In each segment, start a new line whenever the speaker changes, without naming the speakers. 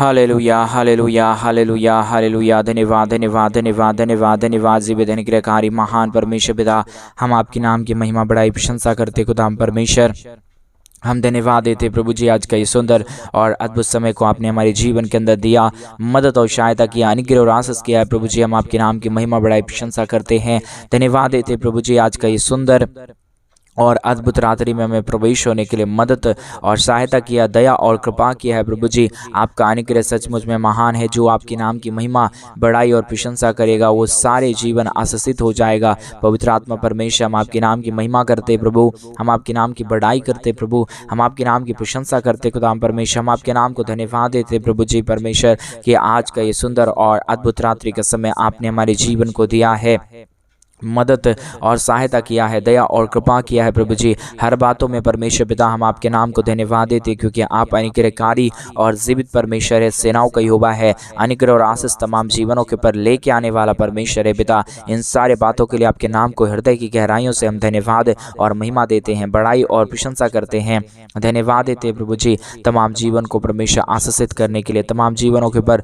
Hallelujah hallelujah hallelujah hallelujah. धन्यवाद धन्यवाद धन्यवाद धन्यवाद धन्यवाद। जीवित अनुग्रहकारी महान परमेश्वर पिता, हम आपके नाम की महिमा बढ़ाई प्रशंसा करते खुदाम परमेश्वर। हम धन्यवाद देते प्रभु जी, आज का ये सुंदर और अद्भुत समय को आपने हमारे जीवन के अंदर दिया, मदद और सहायता किया, अनुग्रह और आशीष किया है प्रभु जी। हम आपके नाम की महिमा बढ़ाई प्रशंसा करते हैं, धन्यवाद देते प्रभु जी। आज का ये सुंदर और अद्भुत रात्रि में हमें प्रवेश होने के लिए मदद और सहायता किया, दया और कृपा किया है प्रभु जी। आपका अनुग्रह सचमुच में महान है। जो आपके नाम की महिमा बढ़ाई और प्रशंसा करेगा वो सारे जीवन आशीषित हो जाएगा। पवित्र आत्मा परमेश्वर, हम आपके नाम की महिमा करते प्रभु, हम आपके नाम की बढ़ाई करते प्रभु, हम आपके नाम की प्रशंसा करते खुदा परमेश्वर। हम आपके नाम को धन्यवाद देते प्रभु जी परमेश्वर कि आज का ये सुंदर और अद्भुत रात्रि का समय आपने हमारे जीवन को दिया है, मदद और सहायता किया है, दया और कृपा किया है प्रभु जी। हर बातों में परमेश्वर पिता हम आपके नाम को धन्यवाद देते क्योंकि आप अनुग्रहकारी और जीवित परमेश्वर है, सेनाओं का यहोवा है। अनुग्रह और आशीष तमाम जीवनों के ऊपर लेके आने वाला परमेश्वर है पिता। इन सारे बातों के लिए आपके नाम को हृदय की गहराइयों से हम धन्यवाद और महिमा देते हैं, बड़ाई और प्रशंसा करते हैं, धन्यवाद देते हैं प्रभु जी। तमाम जीवन को परमेश्वर आशीषित करने के लिए, तमाम जीवनों के ऊपर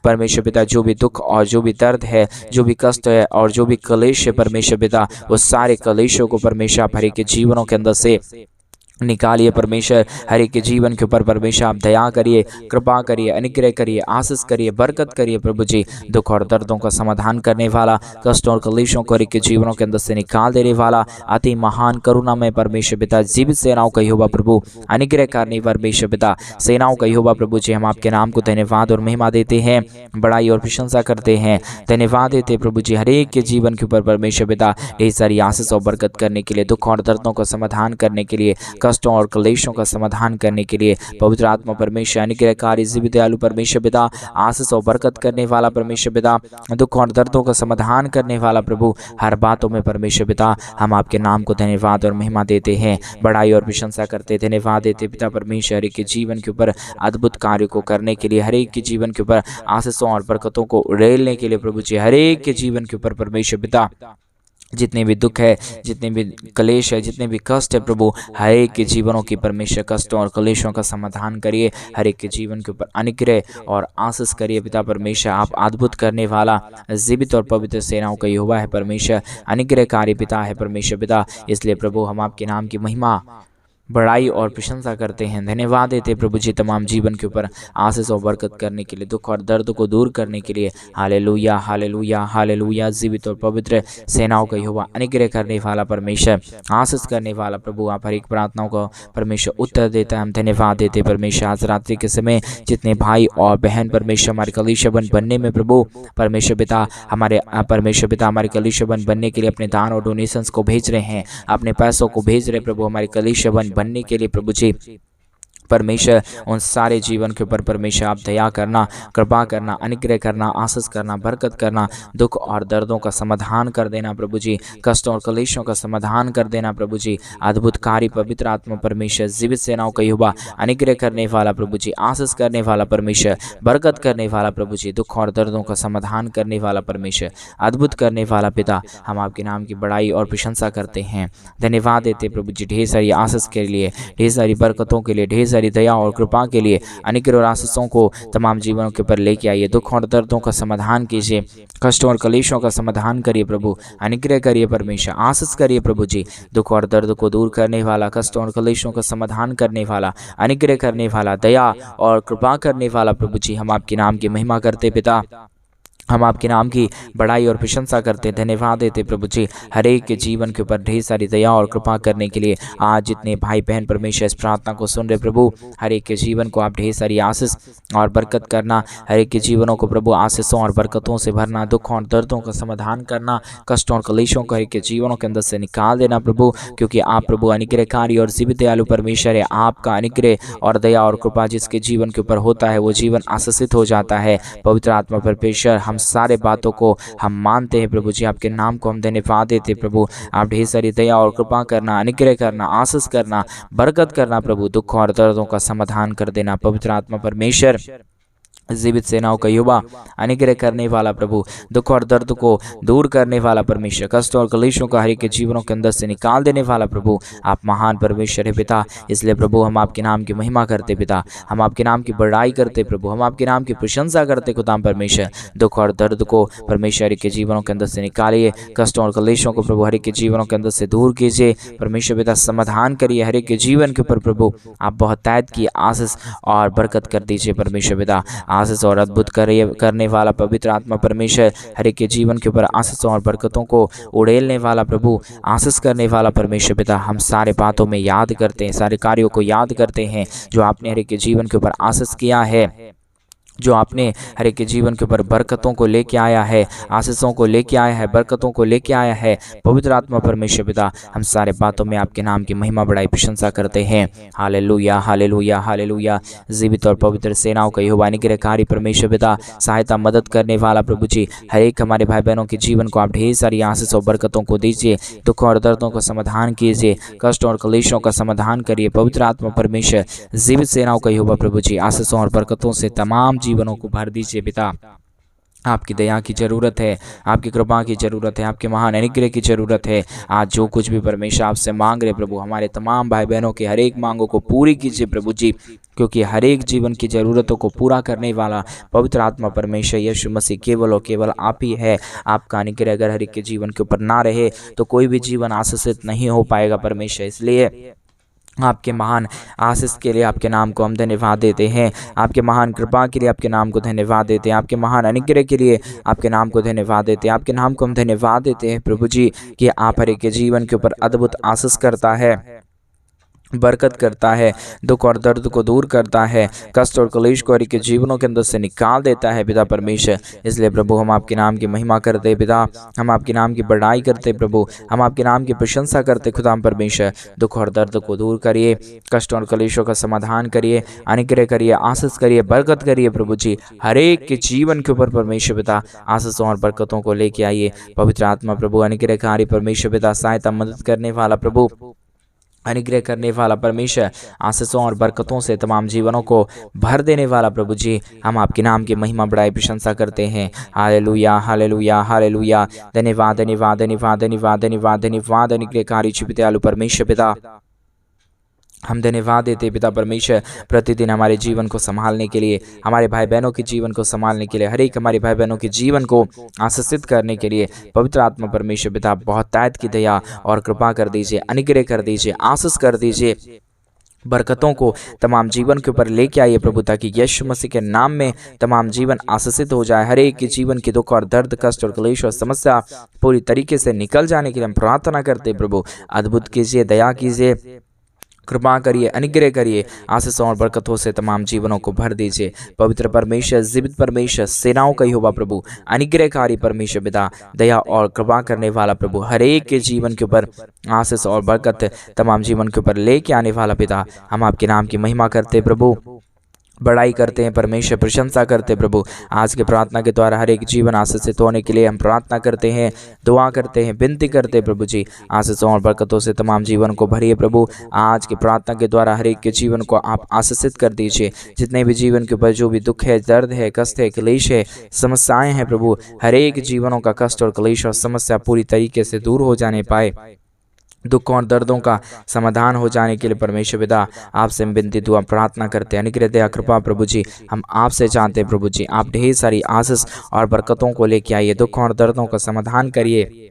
परमेश्वर पिता जो भी दुख और जो भी दर्द है, जो भी कष्ट है और जो भी क्लेश है परमेश्वर पिता, वो सारे कलेशों को परमेश्वर आप हर एक के जीवनों के अंदर से निकालिए परमेश्वर। हर एक के जीवन के ऊपर परमेश्वर आप दया करिए, कृपा करिए, अनुग्रह करिए, आशीष करिए, बरकत करिए प्रभु जी। दुख और दर्दों का समाधान करने वाला, कष्टों और कलेशों को हर एक के जीवनों के अंदर से निकाल देने वाला अति महान करुणा में परमेश्वर पिता, जीवित सेनाओं का यहोवा प्रभु, अनुग्रह करने परमेश्वर पिता, सेनाओं का यहोवा प्रभु जी। हम आपके नाम को धन्यवाद और महिमा देते हैं, बड़ाई और प्रशंसा करते हैं, धन्यवाद देते प्रभु जी। हर एक के जीवन के ऊपर परमेश्वर पिता ढेर सारी आशीष और बरकत करने के लिए, दुख और दर्दों का समाधान करने के लिए, कष्टों और क्लेशों का समाधान करने के लिए पवित्र आत्मा परमेश्वर, अनुग्रहकारी जीवित दयालु परमेश्वर पिता, आशीष और बरकत करने वाला परमेश्वर पिता, दुख और दर्दों का समाधान करने वाला प्रभु, हर बातों में परमेश्वर पिता हम आपके नाम को धन्यवाद और महिमा देते हैं, बड़ाई और प्रशंसा करते, धन्यवाद देते पिता परमेश्वर। हर एक के जीवन के ऊपर अद्भुत कार्य को करने के लिए, हर एक के जीवन के ऊपर आशीषों और बरकतों को उड़ेलने के लिए प्रभु जी, हर एक के जीवन के ऊपर परमेश्वर पिता जितने भी दुख है, जितने भी क्लेश है, जितने भी कष्ट है प्रभु, हर एक के जीवनों की परमेश्वर कष्टों और क्लेशों का समाधान करिए। हर एक के जीवन के ऊपर अनुग्रह और आशीष करिए पिता परमेश्वर। आप अद्भुत करने वाला जीवित और पवित्र सेनाओं का यहोवा है परमेश्वर, अनुग्रहकारी पिता है परमेश्वर पिता। इसलिए प्रभु हम आपके नाम की महिमा, बड़ाई और प्रशंसा करते हैं, धन्यवाद देते प्रभु जी। तमाम जीवन के ऊपर आशीष और बरकत करने के लिए, दुख और दर्द को दूर करने के लिए, हालेलुया हालेलुया हालेलुया। जीवित और पवित्र सेनाओं का यहोवा, अनुग्रह करने वाला परमेश्वर, आशीष करने वाला प्रभु, आप हर एक प्रार्थनाओं को परमेश्वर उत्तर देता है। हम धन्यवाद देते परमेश्वर। आज रात्रि के समय जितने भाई और बहन परमेश्वर हमारे कलीसिया बनने में प्रभु परमेश्वर पिता, हमारे परमेश्वर पिता हमारे कलीसिया बनने के लिए अपने दान और डोनेशंस को भेज रहे हैं, अपने पैसों को भेज रहे प्रभु हमारे कलीसिया बनने के लिए प्रभु जी परमेश्वर। उन सारे जीवन के ऊपर परमेश्वर आप दया करना, कृपा करना, अनुग्रह करना, आशीष करना, बरकत करना, दुख और दर्दों का समाधान कर देना प्रभु जी, कष्टों और क्लेशों का समाधान कर देना प्रभु जी। अद्भुत कार्य पवित्र आत्मा परमेश्वर, जीवित सेनाओं का यहोवा, अनुग्रह करने वाला प्रभु जी, आशीष करने वाला परमेश्वर, बरकत करने वाला प्रभु जी, दुख और दर्दों का समाधान करने वाला परमेश्वर, अद्भुत करने वाला पिता, हम आपके नाम की बड़ाई और प्रशंसा करते हैं, धन्यवाद देते प्रभु जी। ढेर सारी आशीष के लिए, ढेर सारी बरकतों के लिए, ढेर सारी दया और कृपा के लिए, अनुग्रह और आशीषों को तमाम जीवनों के ऊपर लेके आइए। दुख और दर्दों का समाधान कीजिए, कष्टों और क्लेशों का समाधान करिए प्रभु, अनुग्रह करिए परमेश्वर, आशीष करिए प्रभु जी। दुख और दर्द को दूर करने वाला, कष्टों और क्लेशों का समाधान करने वाला, अनुग्रह करने वाला, दया और कृपा करने वाला प्रभु जी, हम आपके नाम की महिमा करते पिता, हम आपके नाम की बड़ाई और प्रशंसा करते, धन्यवाद देते प्रभु जी। हर एक के जीवन के ऊपर ढेर सारी दया और कृपा करने के लिए, आज जितने भाई बहन परमेश्वर इस प्रार्थना को सुन रहे प्रभु, हर एक के जीवन को आप ढेर सारी आशीष और बरकत करना, हर एक के जीवनों को प्रभु आशीषों और बरकतों से भरना, दुख और दर्दों का समाधान करना, कष्टों और क्लेशों को हर एक के जीवनों के अंदर से निकाल देना प्रभु, क्योंकि आप प्रभु अनुग्रहकारी और जीवित दयालु परमेश्वर है। आपका अनुग्रह और दया और कृपा जिसके जीवन के ऊपर होता है वो जीवन आशीषित हो जाता है। पवित्र आत्मा परमेश्वर, हम सारे बातों को हम मानते हैं प्रभु जी, आपके नाम को हम धन्यवाद देते प्रभु। आप ढेर सारी दया और कृपा करना, अनुग्रह करना, आशीष करना, बरकत करना प्रभु, दुख और दर्दों का समाधान कर देना। पवित्र आत्मा परमेश्वर, जीवित सेनाओं का युवा, अनुग्रह करने वाला प्रभु, दुख और दर्द को दूर करने वाला परमेश्वर, कष्ट और कलेशों का हर एक के जीवनों के अंदर से निकाल देने वाला प्रभु, आप महान परमेश्वर है पिता। इसलिए प्रभु हम आपके नाम की महिमा करते पिता, हम आपके नाम की बड़ाई करते प्रभु, हम आपके नाम की प्रशंसा करते खुदाम परमेश्वर। दुख और दर्द को परमेश्वर हर एक के जीवनों के अंदर से निकालिए, कष्टों और कलेशों को प्रभु हर एक के जीवनों के अंदर से दूर कीजिए परमेश्वर पिता, समाधान करिए हर एक के जीवन के ऊपर प्रभु, आप बहुत तैद की आशीष और बरकत कर दीजिए परमेश्वर पिता। आशीष और अद्भुत करने वाला पवित्र आत्मा परमेश्वर, हर एक के जीवन के ऊपर आशीष और बरकतों को उड़ेलने वाला प्रभु, आशीष करने वाला परमेश्वर पिता, हम सारे बातों में याद करते हैं, सारे कार्यों को याद करते हैं जो आपने हर एक के जीवन के ऊपर आशीष किया है, जो आपने हर एक के जीवन के ऊपर बरकतों को लेके आया है, आशीषों को लेके आया है, बरकतों को लेके आया है पवित्र आत्मा परमेश्वर पिता, हम सारे बातों में आपके नाम की महिमा बड़ाई प्रशंसा करते हैं। Hallelujah hallelujah hallelujah. जीवित और पवित्र सेनाओं का यहोवा अनुग्रहकारी परमेश्वर पिता, सहायता मदद करने वाला प्रभु जी, हर एक हमारे भाई बहनों के जीवन को आप ढेर सारी आशीष और बरकतों को दीजिए, दुखों और दर्दों का समाधान कीजिए, कष्ट और कलेशों का समाधान करिए पवित्र आत्मा परमेश्वर। जीवित सेनाओं का यहोवा प्रभु जी, आशीषों और बरकतों से तमाम जीवनों को भर दीजिए पिता। आपकी दया की ज़रूरत है, आपकी कृपा की ज़रूरत है, आपके महान अनुग्रह की ज़रूरत है। आज जो कुछ भी परमेश्वर आपसे मांग रहे प्रभु, हमारे तमाम भाई बहनों के हर एक मांगों को पूरी कीजिए प्रभु जी, क्योंकि हर एक जीवन की ज़रूरतों को पूरा करने वाला पवित्र आत्मा परमेश्वर यीशु मसीह केवल और केवल आप ही है। आपका अनुग्रह अगर हर एक के जीवन के ऊपर ना रहे तो कोई भी जीवन आशीषित नहीं हो पाएगा परमेश्वर। इसलिए आपके महान आशीष के लिए आपके नाम को हम धन्यवाद देते हैं, आपके महान कृपा के लिए आपके नाम को धन्यवाद देते हैं, आपके महान अनुग्रह के लिए आपके नाम को धन्यवाद देते हैं, आपके नाम को हम धन्यवाद देते हैं प्रभु जी कि आप हर एक के जीवन के ऊपर अद्भुत आशीष करता है, बरकत करता है, दुख और दर्द को दूर करता है, कष्ट और कलेश को हर एक के जीवनों के अंदर से निकाल देता है पिता परमेश्वर। इसलिए प्रभु हम आपके नाम की महिमा करते पिता, हम आपके नाम की बड़ाई करते प्रभु, हम आपके नाम की प्रशंसा करते खुदा परमेश्वर। दुख और दर्द को दूर करिए, कष्ट और कलेशों का समाधान करिए, अनुग्रह करिए, आशीष करिए, बरकत करिए प्रभु जी, हर एक के जीवन के ऊपर परमेश्वर पिता आशीषों और बरकतों को लेके आइए पवित्र आत्मा प्रभु, अनुग्रहकारी परमेश्वर पिता, सहायता मदद करने वाला प्रभु, अनुग्रह करने वाला परमेश्वर, आशीषों और बरकतों से तमाम जीवनों को भर देने वाला प्रभु जी, हम आपके नाम की महिमा बड़ाई प्रशंसा करते हैं। Hallelujah hallelujah hallelujah. धन्यवाद धन्यवाद धन्यवाद धन्यवाद धन्यवाद धन्यवाद अनुग्रहकारी दयालु परमेश्वर पिता, हम धन्यवाद देते पिता परमेश्वर प्रतिदिन हमारे जीवन को संभालने के लिए, हमारे भाई बहनों के जीवन को संभालने के लिए, हर एक हमारे भाई बहनों के जीवन को आशीषित करने के लिए पवित्र आत्मा परमेश्वर पिता बहुत तायत की दया और कृपा कर दीजिए, अनुग्रह कर दीजिए, आशीष कर दीजिए, बरकतों को तमाम जीवन के ऊपर लेके आइए प्रभु, ताकि यीशु मसीह के नाम में तमाम जीवन आशीषित हो जाए। हर एक के जीवन की दुख और दर्द, कष्ट और क्लेश और समस्या पूरी तरीके से निकल जाने के लिए हम प्रार्थना करते प्रभु, अद्भुत कीजिए, दया कीजिए, कृपा करिए, अनुग्रह करिए, आशीषों और बरकतों से तमाम जीवनों को भर दीजिए पवित्र परमेश्वर, जीवित परमेश्वर, सेनाओं का यहोवा प्रभु, अनुग्रहकारी परमेश्वर पिता, दया और कृपा करने वाला प्रभु, हर एक के जीवन के ऊपर आशीष और बरकत तमाम जीवन के ऊपर लेके आने वाला पिता, हम आपके नाम की महिमा करते प्रभु, बड़ाई करते हैं परमेश्वर, प्रशंसा करते प्रभु। आज के प्रार्थना के द्वारा हर एक जीवन आशीषित होने के लिए हम प्रार्थना करते हैं, दुआ करते हैं, विनती करते हैं प्रभु जी, आशीषों और बरकतों से तमाम जीवन को भरिए प्रभु। आज के प्रार्थना के द्वारा हर एक के जीवन को आप आशीषित कर दीजिए, जितने भी जीवन के ऊपर जो भी दुख है, दर्द है, कष्ट है, क्लेश है, समस्याएं हैं प्रभु, हर एक जीवनों का कष्ट और क्लेश और समस्या पूरी तरीके से दूर हो जाने पाए, दुखों और दर्दों का समाधान हो जाने के लिए परमेश्वर पिता आपसे विनती दुआ प्रार्थना करते हैं। अनुग्रह दया कृपा प्रभु जी हम आपसे चाहते हैं प्रभु जी, आप ढेर सारी आशीष और बरकतों को लेके आइए, दुखों और दर्दों का समाधान करिए,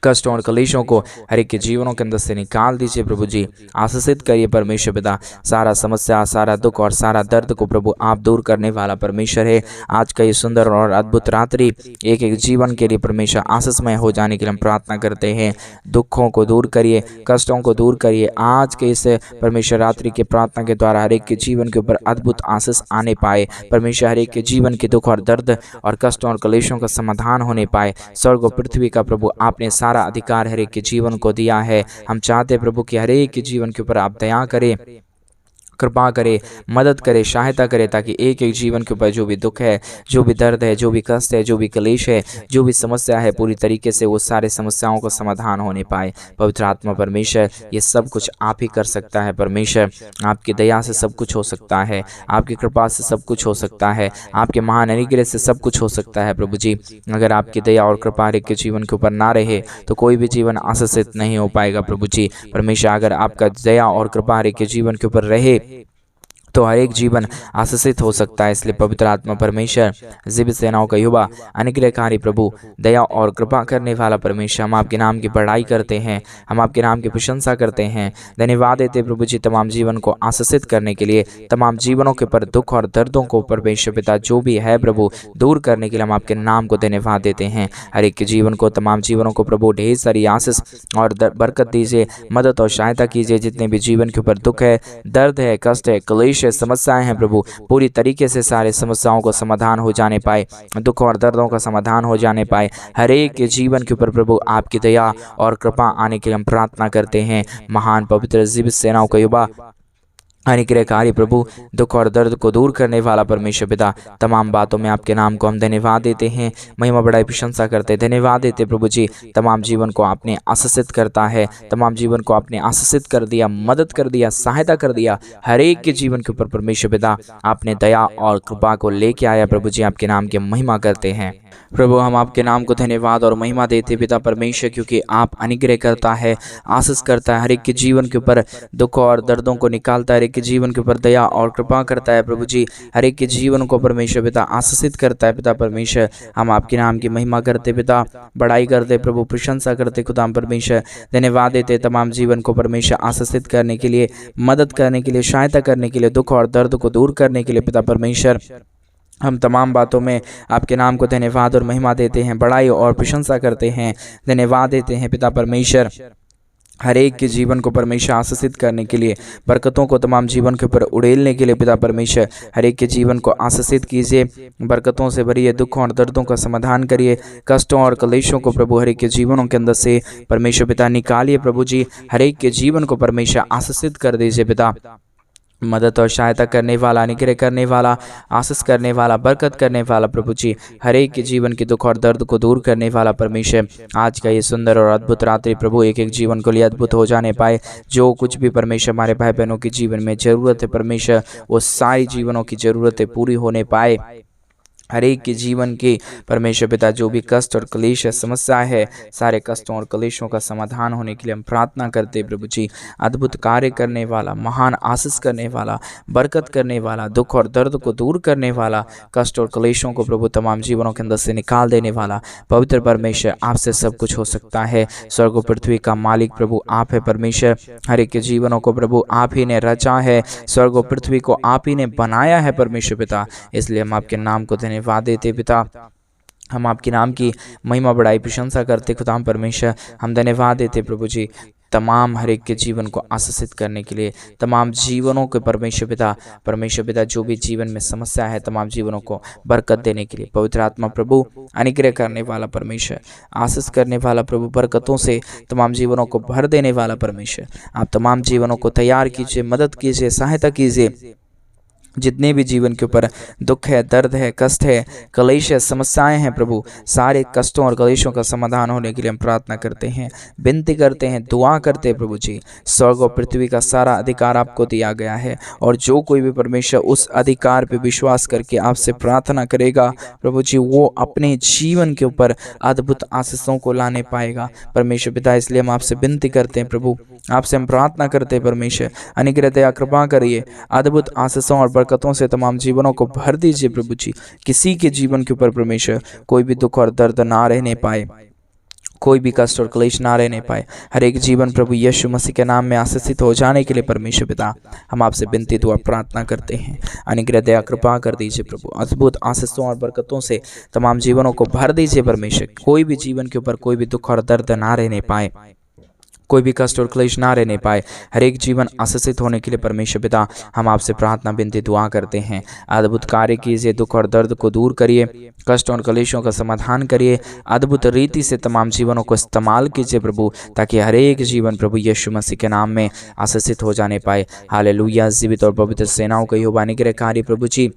कष्टों और कलेशों को हर एक के जीवनों के अंदर से निकाल दीजिए प्रभु जी, आशीषित करिए परमेश्वर पिता। सारा समस्या, सारा दुख और सारा दर्द को प्रभु आप दूर करने वाला परमेश्वर है। आज का ये सुंदर और अद्भुत रात्रि एक एक जीवन के लिए परमेश्वर आशीषमय हो जाने के लिए हम प्रार्थना करते हैं। दुखों को दूर करिए, कष्टों को दूर करिए। आज के इस परमेश्वर रात्रि के प्रार्थना के द्वारा हर एक के जीवन के ऊपर अद्भुत आशीष आने पाए परमेश्वर, हर एक के जीवन के दुख और दर्द और कष्टों और कलेशों का समाधान होने पाए। स्वर्ग और पृथ्वी का प्रभु आपने सारा अधिकार हर एक के जीवन को दिया है। हम चाहते प्रभु कि हर एक के जीवन के ऊपर आप दया करें, कृपा करे, मदद करे, सहायता करे, ताकि एक एक जीवन के ऊपर जो भी दुख है, जो भी दर्द है, जो भी कष्ट है, जो भी क्लेश है, जो भी समस्या है, पूरी तरीके से वो सारे समस्याओं का समाधान होने पाए। पवित्र आत्मा परमेश्वर, ये सब कुछ आप ही कर सकता है परमेश्वर। आपकी दया से सब कुछ हो सकता है, आपकी कृपा से सब कुछ हो सकता है, आपके महान अनुग्रह से सब कुछ हो सकता है प्रभु जी। अगर आपकी दया और कृपा हर एक के जीवन के ऊपर ना रहे तो कोई भी जीवन आशीषित नहीं हो पाएगा प्रभु जी। परमेश्वर, अगर आपका दया और कृपा हर एक के जीवन के ऊपर रहे तो हर एक जीवन आशीषित हो सकता है। इसलिए पवित्र आत्मा परमेश्वर, जीवित सेनाओं का युवा, अनुग्रहकारी प्रभु, दया और कृपा करने वाला परमेश्वर, हम आपके नाम की बड़ाई करते हैं, हम आपके नाम की प्रशंसा करते हैं, धन्यवाद देते प्रभु जी तमाम जीवन को आशीषित करने के लिए, तमाम जीवनों के पर दुख और दर्दों को परमेश्वर पिता जो भी है प्रभु दूर करने के लिए हम आपके नाम को धन्यवाद देते हैं। हर एक के जीवन को, तमाम जीवनों को प्रभु ढेर सारी आशीष और बरकत दीजिए, मदद और सहायता कीजिए। जितने भी जीवन के ऊपर दुख है, दर्द है, कष्ट है, क्लेश है, समस्याएं हैं प्रभु, पूरी तरीके से सारे समस्याओं को समाधान हो जाने पाए, दुख और दर्दों का समाधान हो जाने पाए। हर एक के जीवन के ऊपर प्रभु आपकी दया और कृपा आने के लिए हम प्रार्थना करते हैं। महान पवित्र जीवित सेनाओं का युवा, अनुग्रहकारी प्रभु, दुख और दर्द को दूर करने वाला परमेश्वर पिता, तमाम बातों में आपके नाम को हम धन्यवाद देते हैं, महिमा बड़ाई प्रशंसा करते, धन्यवाद देते प्रभु जी। तमाम जीवन को आपने आशीषित करता है, तमाम जीवन को आपने आशीषित कर दिया, मदद कर दिया, सहायता कर दिया। हर एक के जीवन के ऊपर परमेश्वर पिता आपने दया और कृपा को लेके आया प्रभु जी। आपके नाम की महिमा करते हैं प्रभु, हम आपके नाम को धन्यवाद और महिमा देते पिता परमेश्वर, क्योंकि आप अनुग्रह करता है, आशीष करता है, हर एक के जीवन के ऊपर दुख और दर्दों को निकालता है, हर एक के जीवन के ऊपर दया और कृपा करता है प्रभु जी। हर एक के जीवन को परमेश्वर पिता आशीषित करता है पिता परमेश्वर। हम आपके नाम की महिमा करते पिता, बड़ाई करते प्रभु, प्रशंसा करते खुदा परमेश्वर, धन्यवाद देते तमाम जीवन को परमेश्वर आशीषित करने के लिए, मदद करने के लिए, सहायता करने के लिए, दुख और दर्द को दूर करने के लिए पिता परमेश्वर। हम तमाम बातों में आपके नाम को धन्यवाद और महिमा देते हैं, बड़ाई और प्रशंसा करते हैं, धन्यवाद देते हैं पिता परमेश्वर। हर एक के जीवन को परमेश्वर आशीषित करने के लिए, बरकतों को तमाम जीवन के ऊपर उड़ेलने के लिए पिता परमेश्वर, हर एक के जीवन को आशीषित कीजिए, बरकतों से भरिए, दुखों और दर्दों का समाधान करिए, कष्टों और क्लेशों को प्रभु हर एक के जीवनों के अंदर से परमेश्वर पिता निकालिए प्रभु जी। हर एक के जीवन को परमेश्वर आशीषित कर दीजिए पिता, मदद और सहायता करने वाला, अनुग्रह करने वाला, आशीष करने वाला, बरकत करने वाला प्रभु जी, हर एक के जीवन के दुख और दर्द को दूर करने वाला परमेश्वर। आज का ये सुंदर और अद्भुत रात्रि प्रभु एक एक जीवन को लिए अद्भुत हो जाने पाए। जो कुछ भी परमेश्वर हमारे भाई बहनों के जीवन में जरूरत है परमेश्वर, वो सारी जीवनों की जरूरतें पूरी होने पाए। हर एक के जीवन के परमेश्वर पिता जो भी कष्ट और क्लेश है, समस्या है, सारे कष्टों और क्लेशों का समाधान होने के लिए हम प्रार्थना करते हैं प्रभु जी। अद्भुत कार्य करने वाला, महान आशीष करने वाला, बरकत करने वाला, दुख और दर्द को दूर करने वाला, कष्ट और क्लेशों को प्रभु तमाम जीवनों के अंदर से निकाल देने वाला पवित्र परमेश्वर, आपसे सब कुछ हो सकता है। स्वर्ग और पृथ्वी का मालिक प्रभु आप है परमेश्वर। हर एक के जीवनों को प्रभु आप ही ने रचा है, स्वर्ग और पृथ्वी को आप ही ने बनाया है परमेश्वर पिता। इसलिए हम आपके नाम को धन्यवाद देते पिता, हम आपके नाम की महिमा बड़ाई प्रशंसा करते खुदा परमेश्वर। हम धन्यवाद देते प्रभु जी तमाम हर एक के जीवन को आशीषित करने के लिए, तमाम जीवनों के परमेश्वर पिता जो भी जीवन में समस्या है, तमाम जीवनों को बरकत देने के लिए पवित्र आत्मा प्रभु, अनुग्रह करने वाला परमेश्वर, आशीष करने वाला प्रभु, बरकतों से तमाम जीवनों को भर देने वाला परमेश्वर, आप तमाम जीवनों को तैयार कीजिए, मदद कीजिए, सहायता कीजिए। जितने भी जीवन के ऊपर दुख है, दर्द है, कष्ट है, क्लेश है, समस्याएं हैं प्रभु, सारे कष्टों और क्लेशों का समाधान होने के लिए हम प्रार्थना करते हैं, विनती करते हैं, दुआ करते हैं प्रभु जी। स्वर्ग और पृथ्वी का सारा अधिकार आपको दिया गया है, और जो कोई भी परमेश्वर उस अधिकार पे विश्वास करके आपसे प्रार्थना करेगा प्रभु जी, वो अपने जीवन के ऊपर अद्भुत आशीषों को लाने पाएगा परमेश्वर पिता। इसलिए हम आपसे विनती करते हैं प्रभु, आपसे हम प्रार्थना करते हैं परमेश्वर, अनुग्रह दया कृपा करिए, अद्भुत आशीषों और बरकतों से तमाम जीवनों को भर दीजिए प्रभु जी। किसी के जीवन के ऊपर परमेश्वर कोई भी दुख और दर्द ना रहने पाए, कोई भी कष्ट और क्लेश ना रहने पाए। हर एक जीवन प्रभु यीशु मसीह के नाम में आशीषित हो जाने के लिए परमेश्वर पिता हम आपसे विनती दुआ प्रार्थना करते हैं। अनुग्रह दया कृपा कर दीजिए प्रभु, अद्भुत आशीषों और बरकतों से तमाम जीवनों को भर दीजिए परमेश्वर। कोई भी जीवन के ऊपर कोई भी दुख और दर्द ना रहने पाए कोई भी कष्ट और क्लेश ना रहने पाए, हर एक जीवन आशीषित होने के लिए परमेश्वर पिता हम आपसे प्रार्थना विनती दुआ करते हैं। अद्भुत कार्य कीजिए, दुख और दर्द को दूर करिए, कष्ट और क्लेशों का समाधान करिए, अद्भुत रीति से तमाम जीवनों को इस्तेमाल कीजिए प्रभु, ताकि हर एक जीवन प्रभु यीशु मसीह के नाम में आशीषित हो जाने पाए। हालेलुया। जीवित और पवित्र सेनाओं का यहोवा निग्रहकारी प्रभु जी,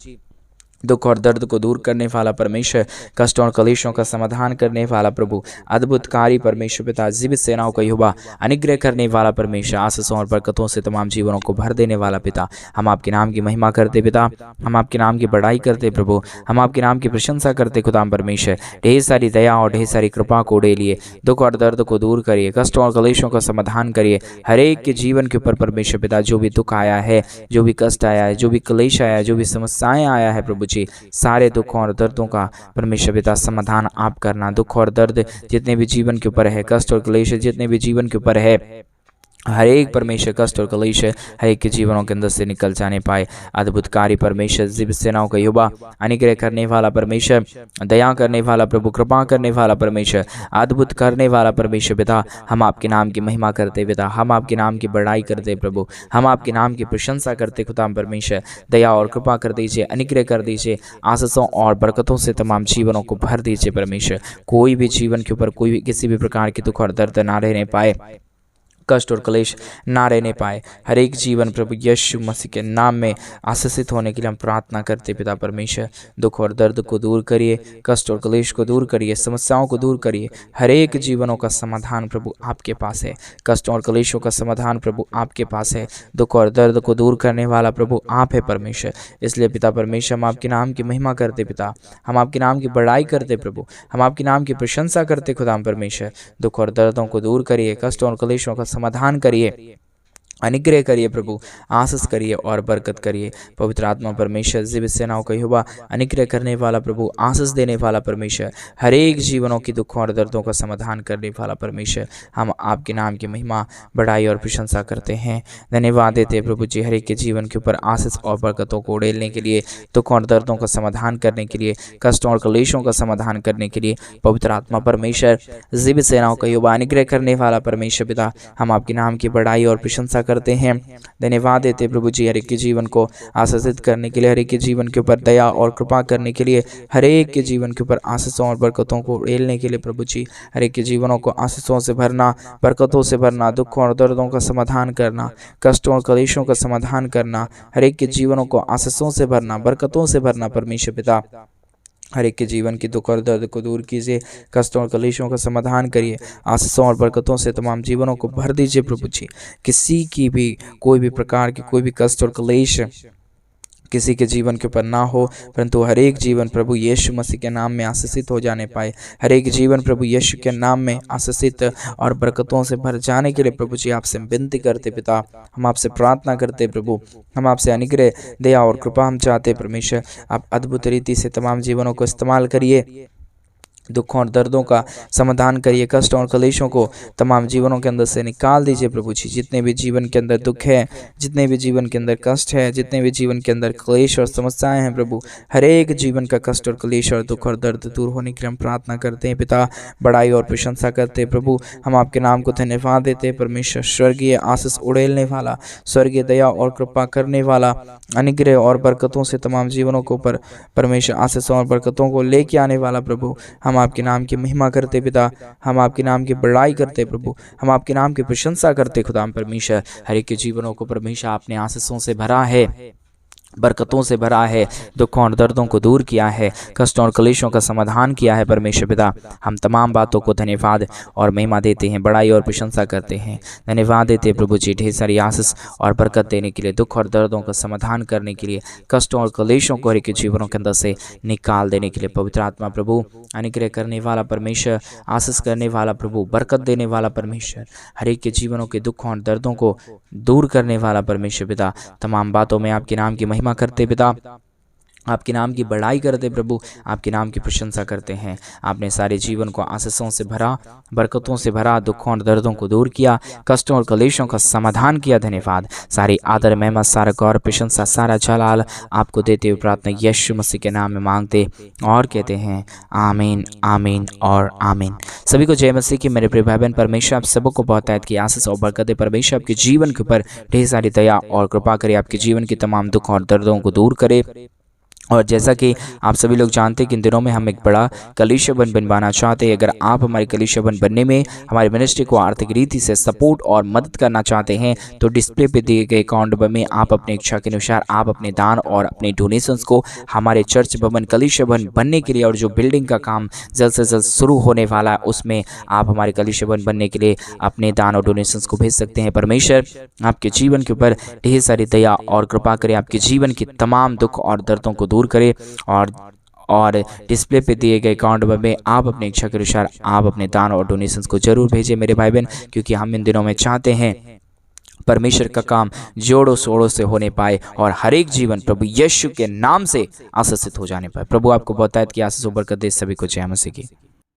दुख और दर्द को दूर करने वाला परमेश्वर, कष्टों और कलेशों का समाधान करने वाला प्रभु, अद्भुतकारी परमेश्वर पिता, जीवित सेनाओं का यहोवा, अनुग्रह करने वाला परमेश्वर, आशीषों और बरकतों से तमाम जीवनों को भर देने वाला पिता, हम आपके नाम की महिमा करते पिता, हम आपके नाम की बड़ाई करते प्रभु, हम आपके नाम की प्रशंसा करते खुदाम परमेश्वर। ढेर सारी दया और ढेर सारी कृपा को उड़े लिए, दुख और दर्द को दूर करिए, कष्टों और कलेशों का समाधान करिए, हर एक के जीवन के ऊपर परमेश्वर पिता जो भी दुख आया है, जो भी कष्ट आया है, जो भी क्लेश आया है, जो भी समस्याएं आया है प्रभु जी, सारे दुखों और दर्दों का परमेश्वर पिता समाधान आप करना। दुख और दर्द जितने भी जीवन के ऊपर है, कष्ट और क्लेश जितने भी जीवन के ऊपर है, हर एक परमेश्वर कष्ट और क्लेश हर एक के जीवनों के अंदर से निकल जाने पाए। अद्भुतकारी परमेश्वर, जीवित सेनाओं का यहोवा, अनुग्रह करने वाला परमेश्वर, दया करने वाला प्रभु, कृपा करने वाला परमेश्वर, अद्भुत करने वाला परमेश्वर पिता, हम आपके नाम की महिमा करते पिता, हम आपके नाम की बड़ाई करते प्रभु, हम आपके नाम की प्रशंसा करते खुदाम परमेश्वर। दया और कृपा कर दीजिए, अनुग्रह कर दीजिए, आशीषों और बरकतों से तमाम जीवनों को भर दीजिए परमेश्वर। कोई भी जीवन के ऊपर कोई भी किसी भी प्रकार की दुख और दर्द ना रहने पाए, कष्ट और क्लेश ना रहने पाए, हर एक जीवन प्रभु यीशु मसीह के नाम में आशीषित होने के लिए हम प्रार्थना करते पिता परमेश्वर। दुख और दर्द को दूर करिए, कष्ट और क्लेश को दूर करिए, समस्याओं को दूर करिए, हर एक जीवनों का समाधान प्रभु आपके पास है, कष्ट और क्लेशों का समाधान प्रभु आपके पास है, दुख और दर्द को दूर करने वाला प्रभु आप है परमेश्वर। इसलिए पिता परमेश्वर हम आपके नाम की महिमा करते पिता, हम आपके नाम की बड़ाई करते प्रभु, हम आपके नाम की प्रशंसा करते खुदाम परमेश्वर। दुख और दर्दों को दूर करिए, कष्ट और क्लेशों का समाधान करिए, अनुग्रह करिए प्रभु, आशीष करिए और बरकत करिए। पवित्र आत्मा परमेश्वर, जीवित सेनाओं का यहोवा, अनुग्रह करने वाला प्रभु, आशीष देने वाला परमेश्वर, हर एक जीवनों की दुखों और दर्दों का समाधान करने वाला परमेश्वर, हम आपके नाम की महिमा, बड़ाई और प्रशंसा करते हैं। धन्यवाद देते प्रभु जी, हर एक के जीवन के ऊपर आशीष और बरकतों को उड़ेलने के लिए, दुखों और दर्दों का समाधान करने के लिए, कष्टों और क्लेशों का समाधान करने के लिए। पवित्र आत्मा परमेश्वर, जीवित सेनाओं का यहोवा, अनुग्रह करने वाला परमेश्वर पिता, हम आपके नाम की बड़ाई और प्रशंसा करते हैं। धन्यवाद देते प्रभु जी, हर एक के जीवन को आशीषित करने के लिए, हर एक के जीवन के ऊपर दया और कृपा करने के लिए, हर एक के जीवन के ऊपर आशीषों और बरकतों को उड़ेलने के लिए प्रभु जी, हर एक के जीवनों को आशीषों से भरना, बरकतों से भरना, दुखों और दर्दों का समाधान करना, कष्टों और क्लेशों का समाधान करना, हर एक के जीवनों को आशीषों से भरना, बरकतों से भरना परमेश्वर पिता। हर एक के जीवन की दुख और दर्द को दूर कीजिए, कष्टों और क्लेशों का समाधान करिए, आशीषों और बरकतों से तमाम जीवनों को भर दीजिए प्रभु जी। किसी की भी कोई भी प्रकार की कोई भी कष्ट और क्लेश किसी के जीवन के ऊपर ना हो, परंतु हर एक जीवन प्रभु यीशु मसीह के नाम में आशीषित हो जाने पाए। हर एक जीवन प्रभु यीशु के नाम में आशीषित और बरकतों से भर जाने के लिए प्रभु जी आपसे विनती करते पिता, हम आपसे प्रार्थना करते प्रभु, हम आपसे अनुग्रह, दया और कृपा हम चाहते परमेश्वर। आप अद्भुत रीति से तमाम जीवनों को इस्तेमाल करिए, दुखों और दर्दों का समाधान करिए, कष्ट और क्लेशों को तमाम जीवनों के अंदर से निकाल दीजिए प्रभु जी। जितने भी जीवन के अंदर दुख है, जितने भी जीवन के अंदर कष्ट है, जितने भी जीवन के अंदर क्लेश और समस्याएं हैं प्रभु, हर एक जीवन का कष्ट और क्लेश और दुख और दर्द दूर होने के लिए हम प्रार्थना करते हैं पिता, बड़ाई और प्रशंसा करते हैं प्रभु। हम आपके नाम को धन्यवाद देते हैं परमेश्वर, स्वर्गीय आशीष उड़ेलने वाला, स्वर्गीय दया और कृपा करने वाला, अनुग्रह और बरकतों से तमाम जीवनों को पर परमेश्वर आशीषों और बरकतों को लेके आने वाला प्रभु। हम आपके नाम की महिमा करते पिता, हम आपके नाम की बड़ाई करते प्रभु, हम आपके नाम की प्रशंसा करते खुदाम परमेश्वर। हर एक के जीवनों को परमेश्वर आपने आशीषों से भरा है, बरकतों से भरा है, दुखों और दर्दों को दूर किया है, कष्टों और क्लेशों का समाधान किया है परमेश्वर पिता। हम तमाम बातों को धन्यवाद और महिमा देते हैं, बड़ाई और प्रशंसा करते हैं। धन्यवाद देते प्रभु जी, ढेर सारी आशीष और बरकत देने के लिए, दुख और दर्दों का समाधान करने के लिए, कष्टों और क्लेशों को हर एक के जीवनों के अंदर से निकाल देने के लिए। पवित्र आत्मा प्रभु, अनुग्रह करने वाला परमेश्वर, आशीष करने वाला प्रभु, बरकत देने वाला परमेश्वर, हर एक के जीवनों के दुखों और दर्दों को दूर करने वाला परमेश्वर पिता। तमाम बातों में आपके नाम की महिमा करते पिता, आपके नाम की बड़ाई करते प्रभु, आपके नाम की प्रशंसा करते हैं। आपने सारे जीवन को आशीषों से भरा, बरकतों से भरा, दुखों और दर्दों को दूर किया, कष्टों और कलेशों का समाधान किया। धन्यवाद। सारी आदर, महिमा, सारा गौर, प्रशंसा, सारा जलाल आपको देते हुए प्रार्थना यीशु मसीह के नाम में मांगते और कहते हैं आमीन, आमीन और आमीन। सभी को जय मसीह की। मेरे प्रिय भाई बहन, परमेश्वर आप सबको बहुतायत की आशीष और बरकतें, परमेश्वर आपके जीवन के ऊपर ढेर सारी दया और कृपा करे, आपके जीवन के तमाम दुख और दर्दों को दूर करे। और जैसा कि आप सभी लोग जानते हैं कि इन दिनों में हम एक बड़ा कलीसिया बनवाना चाहते हैं। अगर आप हमारे कलीसिया बनने में हमारी मिनिस्ट्री को आर्थिक रीति से सपोर्ट और मदद करना चाहते हैं तो डिस्प्ले पे दिए गए अकाउंट में आप अपनी इच्छा के अनुसार आप अपने दान और अपने डोनेशंस को हमारे चर्च भवन कलीसिया बनने के लिए, और जो बिल्डिंग का काम जल्द से जल्द शुरू होने वाला है उसमें आप हमारे कलीसिया बनने के लिए अपने दान और डोनेशंस को भेज सकते हैं। परमेश्वर आपके जीवन के ऊपर ढेर सारी दया और कृपा करे, आपके जीवन के तमाम दुख और दर्दों को दूर करे। और डिस्प्ले पे दिए गए अकाउंट में आप अपनी इच्छा के अनुसार आप अपने दान और डोनेशंस को जरूर भेजें मेरे भाई बहन, क्योंकि हम इन दिनों में चाहते हैं परमेश्वर का काम जोड़ों शोड़ों से होने पाए और हर एक जीवन प्रभु यीशु के नाम से आशीषित हो जाने पाए। प्रभु आपको बहुतायत की आशीष और बरकत दे। सभी को जय मसीह की।